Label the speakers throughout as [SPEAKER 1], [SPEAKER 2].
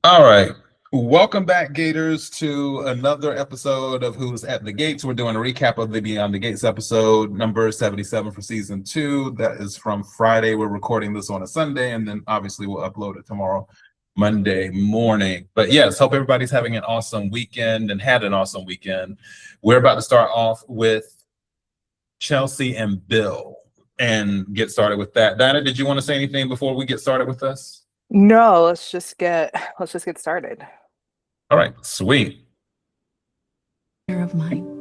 [SPEAKER 1] All right. Welcome back, Gators, to another episode of Who's at the Gates. We're doing a recap of the Beyond the Gates episode number 77 for season 2. That is from Friday. We're recording this on a Sunday, and then obviously we'll upload it tomorrow, Monday morning. But yes, hope everybody's having an awesome weekend and had an awesome weekend. We're about to start off with Chelsea and Bill and get started with that. Dinah, did you want to say anything before we get started with this?
[SPEAKER 2] No, let's just get started.
[SPEAKER 1] All right, sweet.
[SPEAKER 3] Of mine.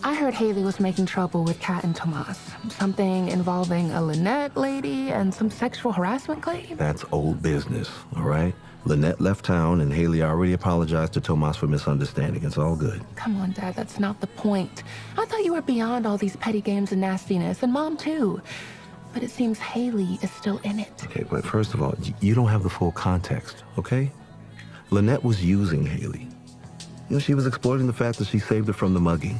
[SPEAKER 3] I heard Hayley was making trouble with Kat and Tomas. Something involving a Lynette lady and some sexual harassment claim.
[SPEAKER 4] That's old business, all right? Lynette left town and Hayley already apologized to Tomas for misunderstanding. It's all good.
[SPEAKER 3] Come on, Dad, that's not the point. I thought you were beyond all these petty games and nastiness, and Mom too. But it seems Hayley is still in it.
[SPEAKER 4] Okay, but first of all, you don't have the full context, okay? Lynette was using Hayley. You know, she was exploiting the fact that she saved her from the mugging.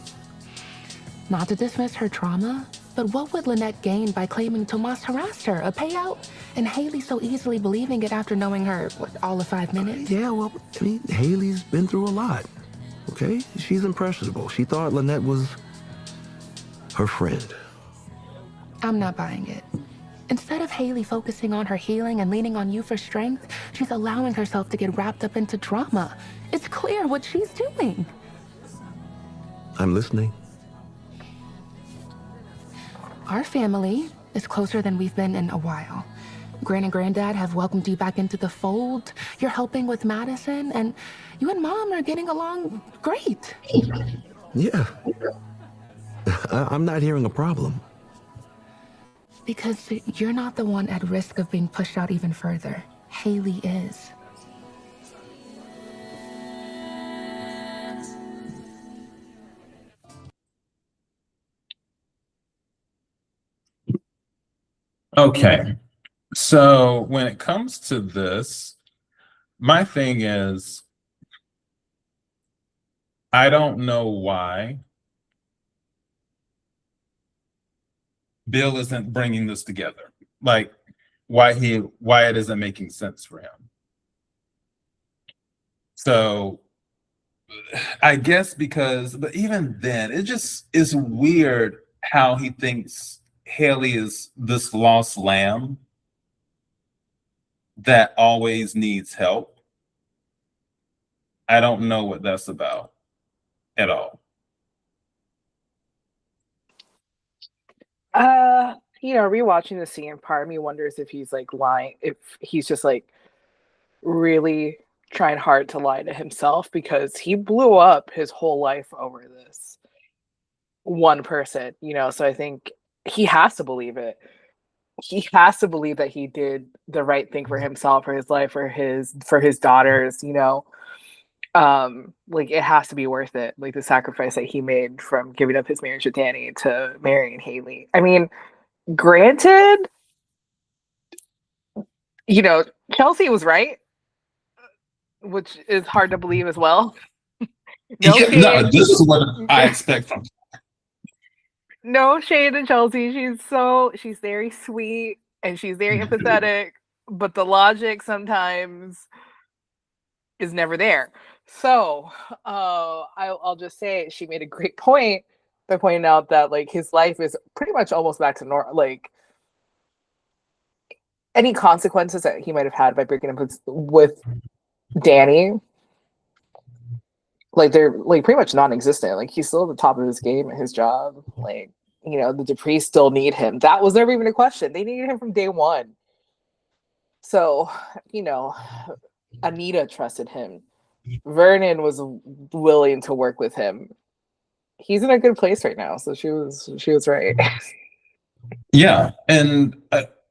[SPEAKER 3] Not to dismiss her trauma, but what would Lynette gain by claiming Tomas harassed her? A payout? And Hayley so easily believing it after knowing her, all of 5 minutes?
[SPEAKER 4] Yeah, well, I mean, Hayley's been through a lot, okay? She's impressionable. She thought Lynette was her friend.
[SPEAKER 3] I'm not buying it. Instead of Hayley focusing on her healing and leaning on you for strength, she's allowing herself to get wrapped up into drama. It's clear what she's doing.
[SPEAKER 4] I'm listening.
[SPEAKER 3] Our family is closer than we've been in a while. Gran and Granddad have welcomed you back into the fold. You're helping with Madison, and you and Mom are getting along great.
[SPEAKER 4] Yeah. I'm not hearing a problem.
[SPEAKER 3] Because you're not the one at risk of being pushed out even further. Hayley is.
[SPEAKER 1] Okay. So when it comes to this, my thing is, I don't know why Bill isn't bringing this together. Like, why it isn't making sense for him. So I guess because, but even then, it just is weird how he thinks Hayley is this lost lamb that always needs help. I don't know what that's about at all.
[SPEAKER 2] Rewatching the scene, part of me wonders if he's like lying, if he's just like really trying hard to lie to himself, because he blew up his whole life over this one person, so I think he has to believe it. He has to believe that he did the right thing for himself, for his life, for his daughters, like it has to be worth it, like the sacrifice that he made from giving up his marriage with Danny to marrying Hayley. I mean, granted, Chelsea was right, which is hard to believe as well.
[SPEAKER 1] No, this is what I expect from.
[SPEAKER 2] No shade to Chelsea. She's very sweet and she's very empathetic, but the logic sometimes is never there. So I'll just say she made a great point by pointing out that like his life is pretty much almost back to normal. Like any consequences that he might have had by breaking up with Danny, like they're like pretty much non-existent. Like he's still at the top of his game at his job. Like, the Duprees still need him. That was never even a question. They needed him from day one. So, Anita trusted him. Vernon was willing to work with him. He's in a good place right now. So she was right.
[SPEAKER 1] Yeah. And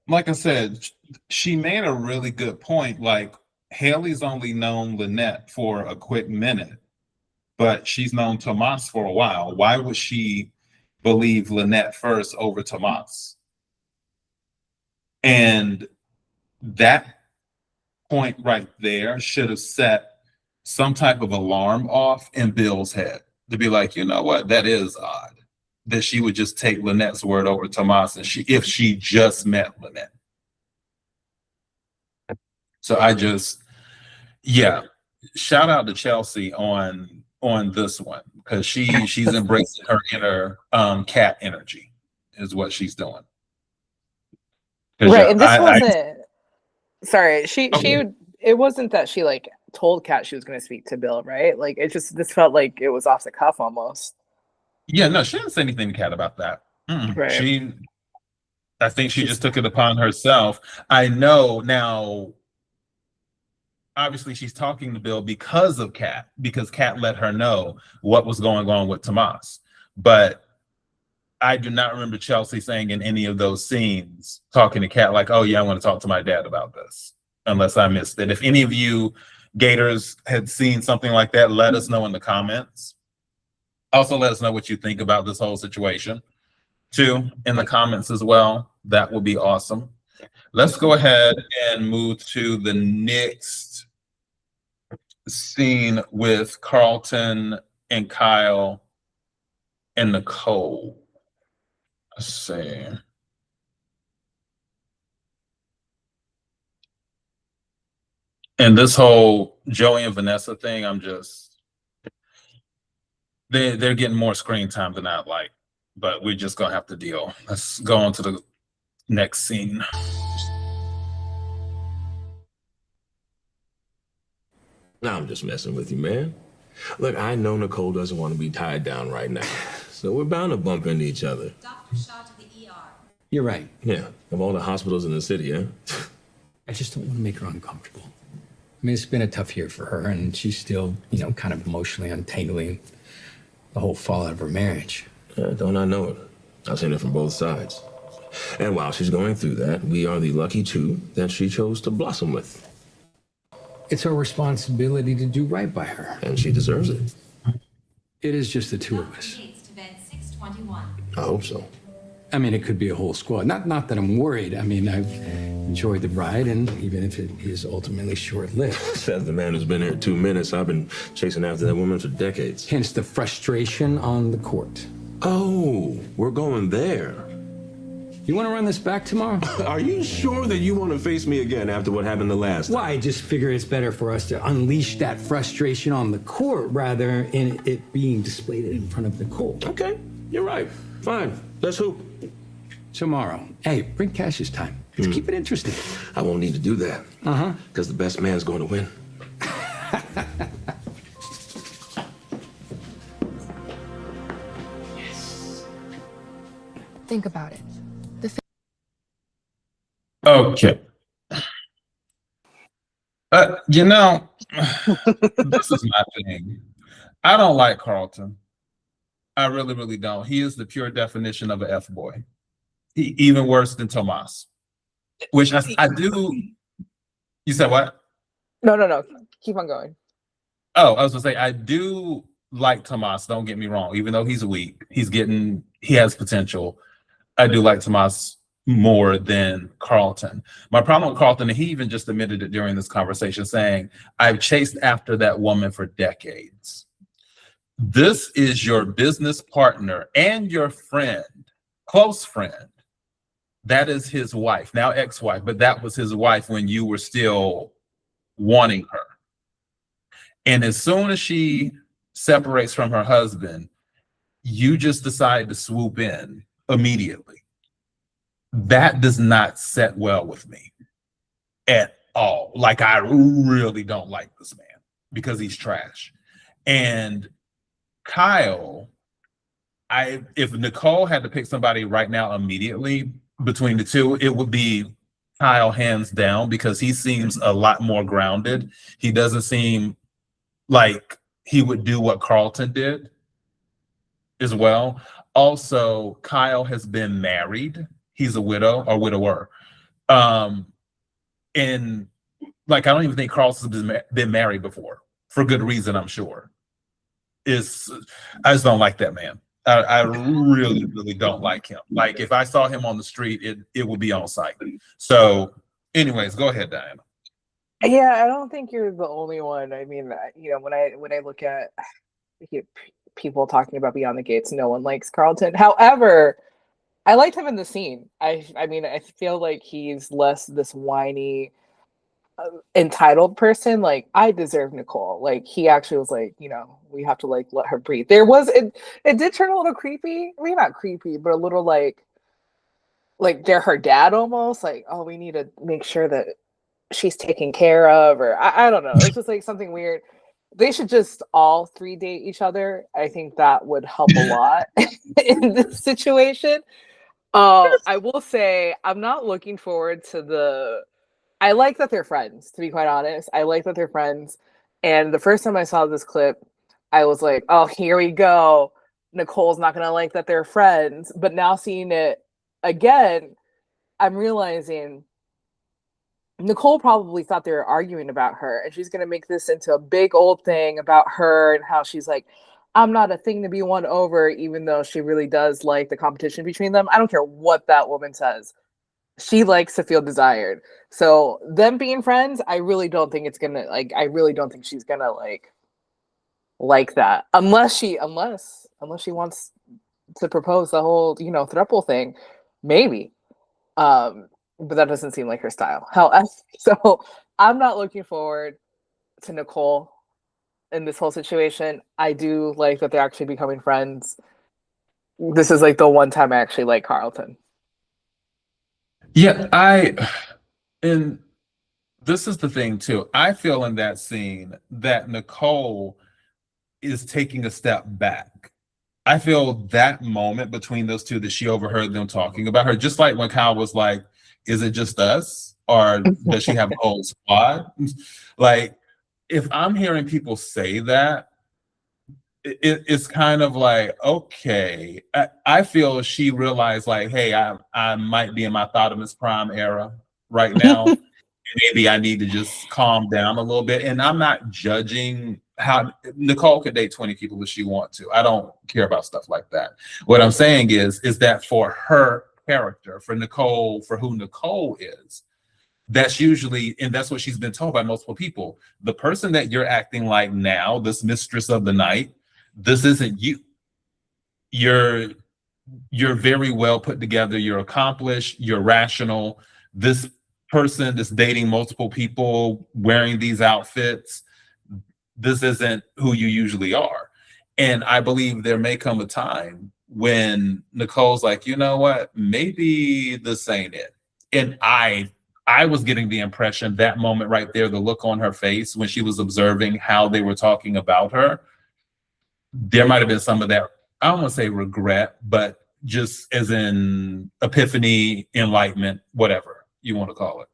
[SPEAKER 1] like I said, she made a really good point. Like Hayley's only known Lynette for a quick minute, but she's known Tomas for a while. Why would she believe Lynette first over Tomas? And that point right there should have set some type of alarm off in Bill's head to be like, you know what, that is odd that she would just take Lynette's word over Tomas, and if she just met Lynette. So I just, yeah, shout out to Chelsea on this one because she's embracing her inner cat energy is what she's doing.
[SPEAKER 2] Right, and this wasn't. Sorry,
[SPEAKER 1] Okay.
[SPEAKER 2] it wasn't that she like told Kat she was going to speak to Bill, right? Like this felt like it was off the cuff almost.
[SPEAKER 1] Yeah, no, she didn't say anything to Kat about that.
[SPEAKER 2] Right.
[SPEAKER 1] I think she just took it upon herself. I know now. Obviously, she's talking to Bill because of Kat, because Kat let her know what was going on with Tomas. But I do not remember Chelsea saying in any of those scenes, talking to Kat like, "Oh yeah, I want to talk to my dad about this," unless I missed it. If any of you Gators had seen something like that, let us know in the comments. Also, let us know what you think about this whole situation, too, in the comments as well. That would be awesome. Let's go ahead and move to the next scene with Carlton and Kial and Nicole. Let's see. And this whole Joey and Vanessa thing, they're getting more screen time than I'd like, but we're just gonna have to deal. Let's go on to the next scene.
[SPEAKER 5] Now I'm just messing with you, man. Look, I know Nicole doesn't want to be tied down right now, so we're bound to bump into each other.
[SPEAKER 6] Doctor shot to the ER.
[SPEAKER 7] You're right.
[SPEAKER 5] Yeah, of all the hospitals in the city, huh?
[SPEAKER 7] I just don't want to make her uncomfortable. I mean, it's been a tough year for her, and she's still, kind of emotionally untangling the whole fallout of her marriage.
[SPEAKER 5] Don't I know it? I've seen it from both sides. And while she's going through that, we are the lucky two that she chose to blossom with.
[SPEAKER 7] It's our responsibility to do right by her.
[SPEAKER 5] And she deserves it.
[SPEAKER 7] It is just the two of us.
[SPEAKER 6] Gates to bed 621.
[SPEAKER 5] I hope so.
[SPEAKER 7] I mean, it could be a whole squad. Not that I'm worried. I mean, I've enjoyed the ride, and even if it is ultimately short-lived.
[SPEAKER 5] Says the man who's been here 2 minutes. I've been chasing after that woman for decades.
[SPEAKER 7] Hence the frustration on the court.
[SPEAKER 5] Oh, we're going there.
[SPEAKER 7] You want to run this back tomorrow?
[SPEAKER 5] Are you sure that you want to face me again after what happened the last time?
[SPEAKER 7] Well, I just figure it's better for us to unleash that frustration on the court rather than it being displayed in front of Nicole.
[SPEAKER 5] Okay, you're right. Fine, let's hoop.
[SPEAKER 7] Tomorrow. Hey, bring Cash's time. Let's keep it interesting.
[SPEAKER 5] I won't need to do that.
[SPEAKER 7] Uh-huh.
[SPEAKER 5] Because the best man's going to win.
[SPEAKER 7] Yes.
[SPEAKER 3] Think about it.
[SPEAKER 1] Okay. This is my thing. I don't like Carlton. I really, really don't. He is the pure definition of an F-boy. Even worse than Tomas. Which I do. You said what?
[SPEAKER 2] No. Keep on going.
[SPEAKER 1] Oh, I was gonna say I do like Tomas. Don't get me wrong. Even though he's weak, he has potential. I do like Tomas more than Carlton. My problem with Carlton, and he even just admitted it during this conversation, saying, "I've chased after that woman for decades." This is your business partner and your friend, close friend. That is his wife, now ex-wife, but that was his wife when you were still wanting her. And as soon as she separates from her husband, you just decide to swoop in immediately. That does not set well with me at all. Like, I really don't like this man because he's trash. And Kial, if Nicole had to pick somebody right now immediately between the two, it would be Kial hands down because he seems a lot more grounded. He doesn't seem like he would do what Carlton did as well. Also, Kial has been married. He's a widow or widower. And like, I don't even think Carlton's been married before for good reason, I'm sure. I just don't like that man. I really, really don't like him. Like, if I saw him on the street, it would be on sight. So anyways, go ahead, Diana.
[SPEAKER 2] Yeah, I don't think you're the only one. I mean, when I look at people talking about Beyond the Gates, no one likes Carlton. However, I liked him in the scene. I mean, I feel like he's less this whiny, entitled person, like I deserve Nicole. Like he actually was like, we have to like let her breathe. It did turn a little creepy. I mean, not creepy, but a little like they're her dad almost. Like, oh, we need to make sure that she's taken care of, or I don't know. It's just like something weird. They should just all three date each other. I think that would help a lot in this situation. I will say I'm not looking forward to I like that they're friends, to be quite honest. I like that they're friends. And the first time I saw this clip, I was like, oh, here we go. Nicole's not going to like that they're friends. But now seeing it again, I'm realizing Nicole probably thought they were arguing about her. And she's going to make this into a big old thing about her and how she's like, I'm not a thing to be won over, even though she really does like the competition between them. I don't care what that woman says. She likes to feel desired. So them being friends, I really don't think it's gonna I really don't think she's gonna like that. Unless she wants to propose the whole, throuple thing. Maybe. But that doesn't seem like her style. However, so I'm not looking forward to Nicole in this whole situation. I do like that they're actually becoming friends. This is like the one time I actually like Carlton.
[SPEAKER 1] Yeah, and this is the thing too. I feel in that scene that Nicole is taking a step back. I feel that moment between those two that she overheard them talking about her, just like when Kyle was like, is it just us? Or does she have a whole squad? Like, if I'm hearing people say that, it's kind of like, okay, I feel she realized like, hey, I might be in my Thotimus Prime era right now. Maybe I need to just calm down a little bit. And I'm not judging how Nicole could date 20 people if she wants to. I don't care about stuff like that. What I'm saying is that for her character, for Nicole, for who Nicole is, that's usually, and that's what she's been told by multiple people. The person that you're acting like now, this mistress of the night, this isn't you. You're very well put together. You're accomplished. You're rational. This person that's dating multiple people, wearing these outfits, this isn't who you usually are. And I believe there may come a time when Nicole's like, you know what, maybe this ain't it. And I was getting the impression that moment right there, the look on her face when she was observing how they were talking about her, there might have been some of that, I don't want to say regret, but just as in epiphany, enlightenment, whatever you want to call it.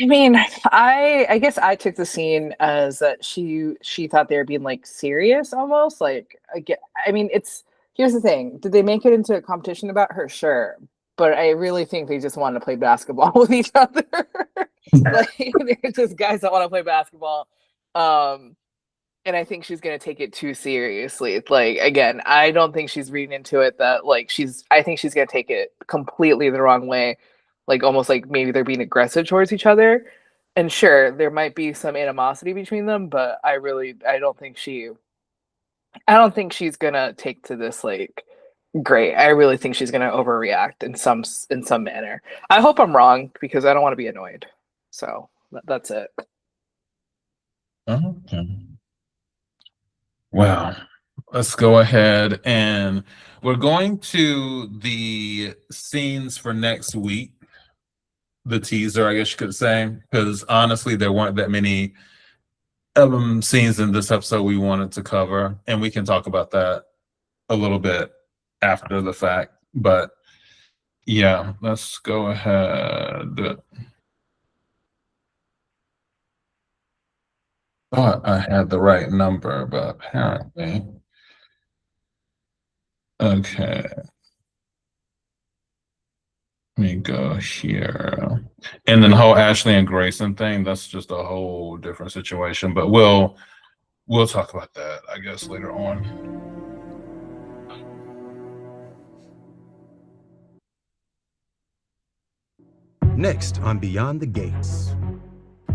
[SPEAKER 2] I mean, I guess I took the scene as that she thought they were being like serious almost. Like, I mean, here's the thing. Did they make it into a competition about her? Sure. But I really think they just want to play basketball with each other. Like, they're just guys that want to play basketball. And I think she's going to take it too seriously. Like, again, I don't think she's reading into it that like I think she's going to take it completely the wrong way. Like almost like maybe they're being aggressive towards each other. And sure, there might be some animosity between them, but I don't think she's going to take to this like great. I really think she's going to overreact in some manner. I hope I'm wrong because I don't want to be annoyed. So that's it.
[SPEAKER 1] Okay. Well, let's go ahead and we're going to the scenes for next week. The teaser, I guess you could say, because honestly, there weren't that many scenes in this episode we wanted to cover, and we can talk about that a little bit after the fact. But yeah, let's go ahead. Thought I had the right number, but apparently. Okay. Let me go here. And then the whole Ashley and Grayson thing, that's just a whole different situation. But we'll talk about that, I guess, later on.
[SPEAKER 8] Next on Beyond the Gates.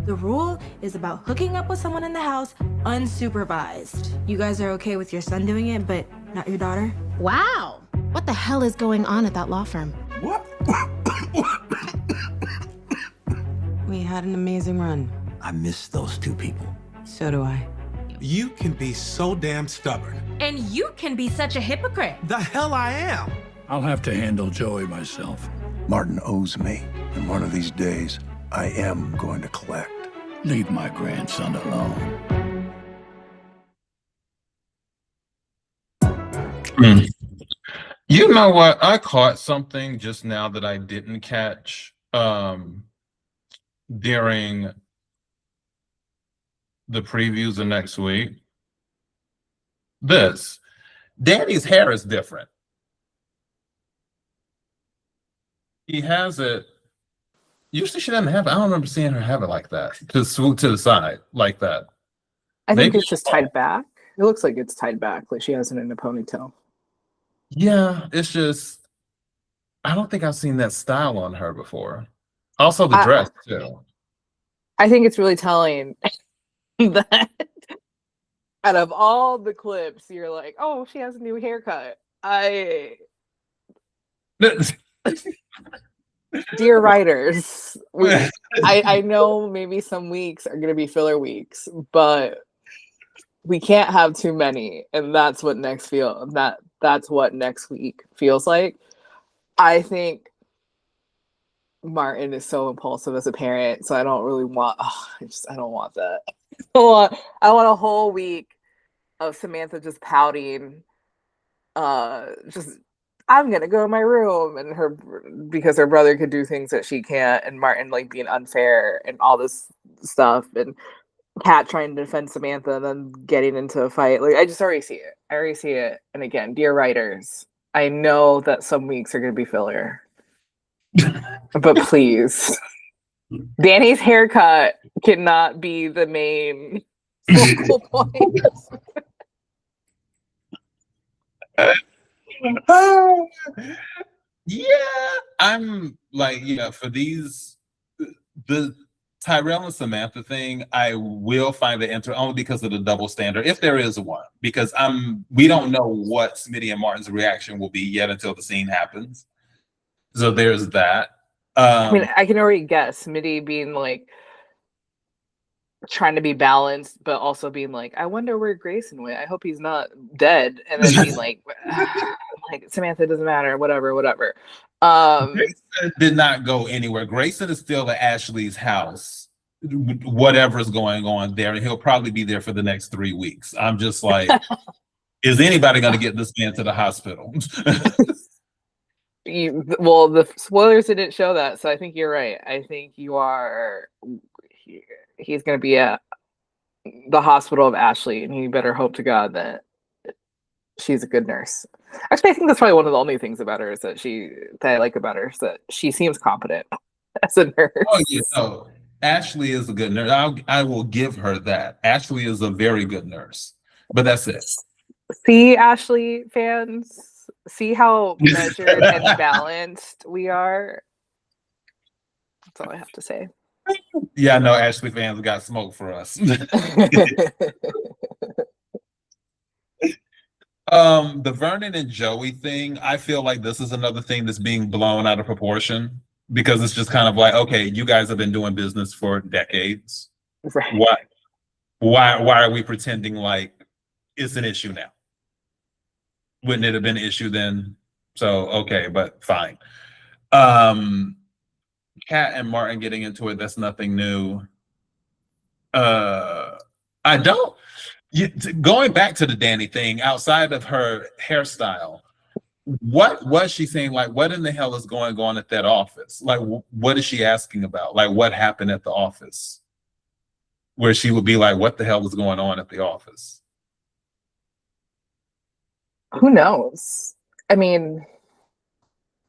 [SPEAKER 9] The rule is about hooking up with someone in the house unsupervised. You guys are okay with your son doing it, but not your daughter?
[SPEAKER 10] Wow. What the hell is going on at that law firm?
[SPEAKER 8] What?
[SPEAKER 9] We had an amazing run.
[SPEAKER 4] I miss those two people.
[SPEAKER 9] So do I.
[SPEAKER 8] You can be so damn stubborn.
[SPEAKER 10] And you can be such a hypocrite.
[SPEAKER 8] The hell I am.
[SPEAKER 11] I'll have to handle Joey myself.
[SPEAKER 12] Martin owes me, and one of these days, I am going to collect.
[SPEAKER 11] Leave my grandson alone.
[SPEAKER 1] You know what? I caught something just now that I didn't catch during the previews of next week. Danny's hair is different. He has it. Usually she doesn't have it. I don't remember seeing her have it like that. To swoop to the side like that.
[SPEAKER 2] I think
[SPEAKER 1] Maybe
[SPEAKER 2] it's just tied back. It looks like it's tied back, like she has it in a ponytail.
[SPEAKER 1] Yeah, it's just I don't think I've seen that style on her before. Also the dress too.
[SPEAKER 2] I think it's really telling that out of all the clips, you're like, oh, she has a new haircut. Dear writers, I know maybe some weeks are going to be filler weeks, but we can't have too many, and that's what next week feels like. I think Martin is so impulsive as a parent, so I don't really want. I don't want that. I want a whole week of Samantha just pouting. I'm gonna go in my room, and because her brother could do things that she can't, and Martin like being unfair and all this stuff, and Kat trying to defend Samantha and then getting into a fight. Like I already see it. And again, dear writers, I know that some weeks are gonna be filler. But please, Danny's haircut cannot be the main focal point.
[SPEAKER 1] Yeah, I'm like, for the Tyrell and Samantha thing, I will find it only because of the double standard, if there is one, because we don't know what Smitty and Martin's reaction will be yet until the scene happens. So there's that.
[SPEAKER 2] I mean, I can already guess Smitty being like trying to be balanced, but also being like, I wonder where Grayson went. I hope he's not dead. And then being like, Samantha, doesn't matter, whatever.
[SPEAKER 1] Grayson did not go anywhere. Grayson is still at Ashley's house, whatever's going on there, and he'll probably be there for the next 3 weeks. I'm just like, is anybody going to get this man to the hospital?
[SPEAKER 2] Well, the spoilers didn't show that, so I think you're right. I think you are. He's going to be at the hospital of Ashley, and you better hope to God that she's a good nurse. Actually, I think that's probably one of the only things about her that I like about her is that she seems competent as a nurse.
[SPEAKER 1] Oh yeah, no. Ashley is a good nurse. I will give her that. Ashley is a very good nurse, but that's it.
[SPEAKER 2] See, Ashley fans, see how measured and balanced we are. That's all I have to say.
[SPEAKER 1] Yeah, I know Ashley fans got smoke for us. The Vernon and Joey thing, I feel like this is another thing that's being blown out of proportion because it's just kind of like, okay, you guys have been doing business for decades.
[SPEAKER 2] Right.
[SPEAKER 1] Why are we pretending like it's an issue now? Wouldn't it have been an issue then? So okay, but fine. Kat and Martin getting into it, that's nothing new. Going back to the Danny thing, outside of her hairstyle, what was she saying? Like, what in the hell is going on at that office? Like, what is she asking about? Like, what happened at the office? Where she would be like, what the hell is going on at the office?
[SPEAKER 2] Who knows? I mean,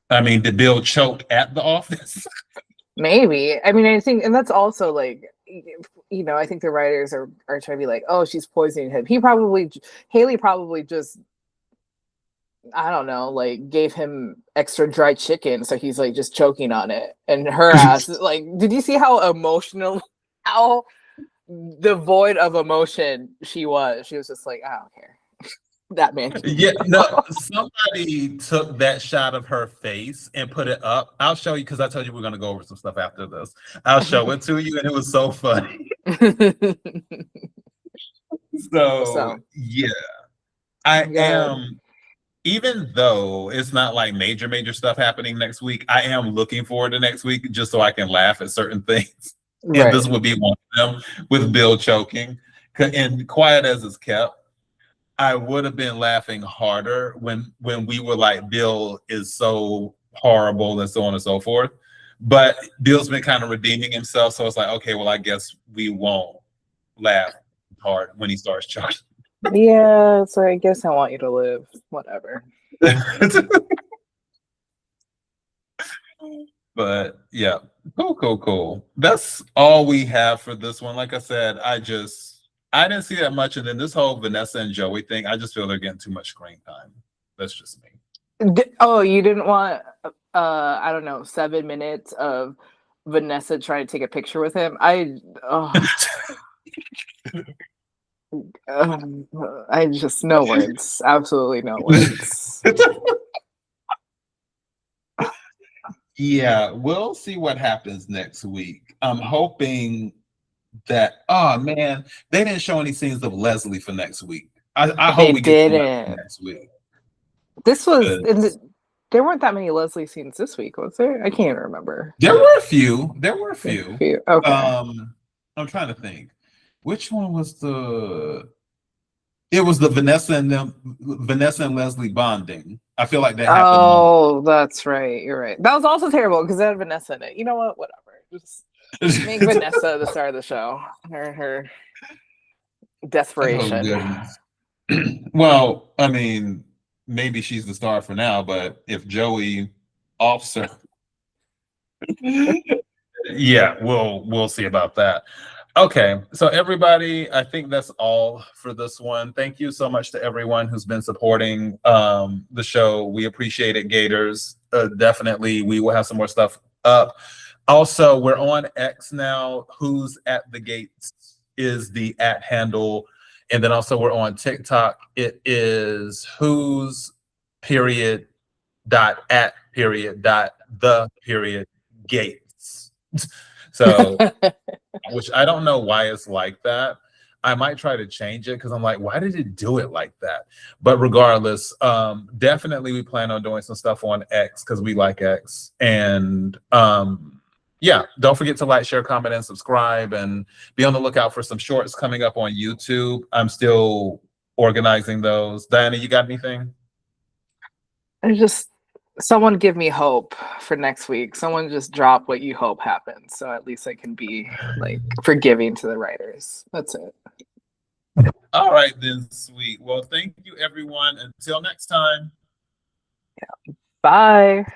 [SPEAKER 1] did Bill choke at the office?
[SPEAKER 2] Maybe. I mean, I think, and that's also like, I think the writers are trying to be like, oh, she's poisoning him. Hayley probably just, I don't know, like gave him extra dry chicken. So he's like just choking on it. And her ass, like, did you see how devoid of emotion she was? She was just like, I don't care. that man.
[SPEAKER 1] Yeah, no, somebody took that shot of her face and put it up. I'll show you because I told you we're gonna go over some stuff after this. I'll show it to you, and it was so funny. So yeah, I am. Even though it's not like major stuff happening next week, I am looking forward to next week just so I can laugh at certain things. And this would be one of them with Bill choking. And quiet as it's kept, I would have been laughing harder when we were like, Bill is so horrible and so on and so forth. But Bill's been kind of redeeming himself, so it's like, okay, well, I guess we won't laugh hard when he starts choking.
[SPEAKER 2] Yeah, so I guess I want you to live. Whatever.
[SPEAKER 1] But yeah, cool. That's all we have for this one. Like I said, I didn't see that much, and then this whole Vanessa and Joey thing, I just feel they're getting too much screen time. That's just me.
[SPEAKER 2] Oh, you didn't want I don't know, 7 minutes of Vanessa trying to take a picture with him? I just no words. Absolutely no words.
[SPEAKER 1] Yeah, we'll see what happens next week. I'm hoping that, oh man, they didn't show any scenes of Leslie for next week. I hope we get to next week.
[SPEAKER 2] This was there weren't that many Leslie scenes this week, was there? I can't even remember.
[SPEAKER 1] There were a few.
[SPEAKER 2] Okay.
[SPEAKER 1] I'm trying to think. Which one was it was the Vanessa and Leslie bonding. I feel like that happened.
[SPEAKER 2] Oh, that's right. You're right. That was also terrible because it had Vanessa in it. You know what? Whatever. Just make Vanessa the star of the show. Her desperation.
[SPEAKER 1] Oh, well, I mean, maybe she's the star for now, but if Joey offs her, yeah, we'll see about that. Okay, so everybody, I think that's all for this one. Thank you so much to everyone who's been supporting the show. We appreciate it, Gators. Definitely, we will have some more stuff up. Also, we're on X now. Who's at the Gates is the @ handle. And then also we're on TikTok. It is who's @ Gates. So, which I don't know why it's like that. I might try to change it because I'm like, why did it do it like that? But regardless, definitely we plan on doing some stuff on X because we like X. And yeah, don't forget to like, share, comment, and subscribe, and be on the lookout for some shorts coming up on YouTube. I'm still organizing those. Diana, you got anything?
[SPEAKER 2] Someone give me hope for next week. Someone just drop what you hope happens, so at least I can be like forgiving to the writers. That's it.
[SPEAKER 1] All right then, sweet. Well, thank you everyone. Until next time.
[SPEAKER 2] Yeah. Bye.